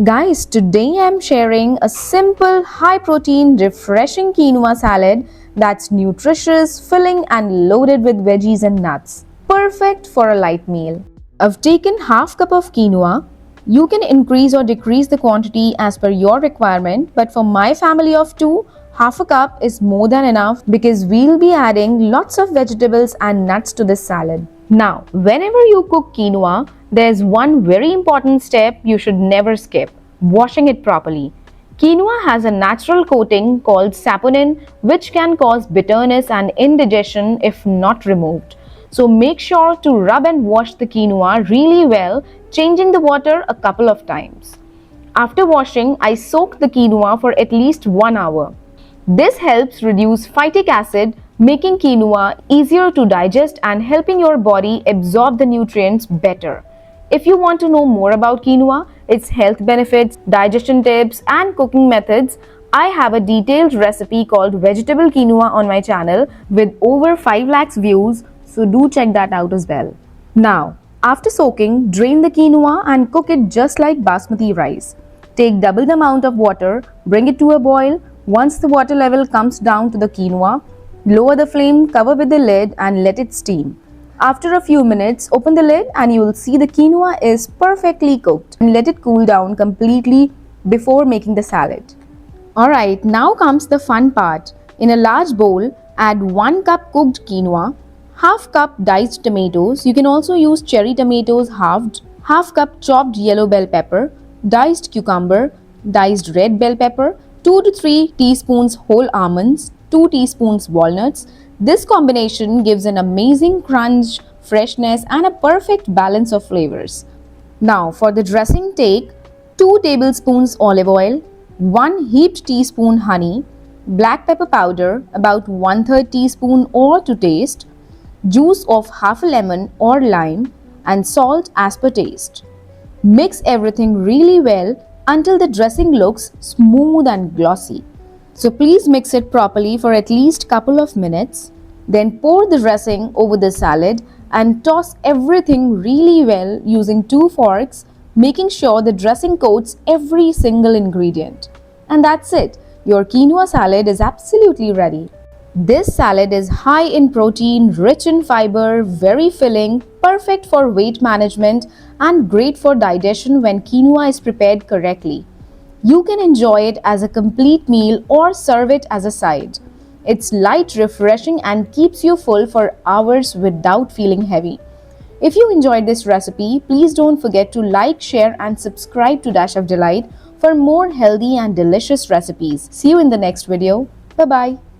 Guys, today I'm sharing a simple, high protein, refreshing quinoa salad that's nutritious, filling, and loaded with veggies and nuts. Perfect for a light meal. I've taken half cup of quinoa. You can increase or decrease the quantity as per your requirement, but for my family of two, half a cup is more than enough because we'll be adding lots of vegetables and nuts to this salad. Now, whenever you cook quinoa, there's one very important step you should never skip: washing it properly. Quinoa has a natural coating called saponin, which can cause bitterness and indigestion if not removed. So make sure to rub and wash the quinoa really well, changing the water a couple of times. After washing, I soak the quinoa for at least 1 hour. This helps reduce phytic acid, making quinoa easier to digest and helping your body absorb the nutrients better. If you want to know more about quinoa, its health benefits, digestion tips, and cooking methods, I have a detailed recipe called Vegetable Quinoa on my channel with over 5 lakhs views, so do check that out as well. Now, after soaking, drain the quinoa and cook it just like basmati rice. Take double the amount of water, bring it to a boil. Once the water level comes down to the quinoa, lower the flame, cover with the lid and let it steam. After a few minutes, open the lid and you will see the quinoa is perfectly cooked, and let it cool down completely before making the salad. Alright, now comes the fun part. In a large bowl, add 1 cup cooked quinoa, half cup diced tomatoes. You can also use cherry tomatoes halved, half cup chopped yellow bell pepper, diced cucumber, diced red bell pepper, 2 to 3 teaspoons whole almonds, 2 teaspoons walnuts. This combination gives an amazing crunch, freshness, and a perfect balance of flavors. Now for the dressing, take 2 tablespoons olive oil, 1 heaped teaspoon honey, black pepper powder about 1/3 teaspoon or to taste, juice of half a lemon or lime, and salt as per taste. Mix everything really well until the dressing looks smooth and glossy. So please mix it properly for at least couple of minutes. Then pour the dressing over the salad and toss everything really well using 2 forks, making sure the dressing coats every single ingredient. And that's it. Your quinoa salad is absolutely ready. This salad is high in protein, rich in fiber, very filling, perfect for weight management, and great for digestion when quinoa is prepared correctly. You can enjoy it as a complete meal or serve it as a side. It's light, refreshing, and keeps you full for hours without feeling heavy. If you enjoyed this recipe, please don't forget to like, share, and subscribe to Dash of Delight for more healthy and delicious recipes. See you in the next video. Bye-bye.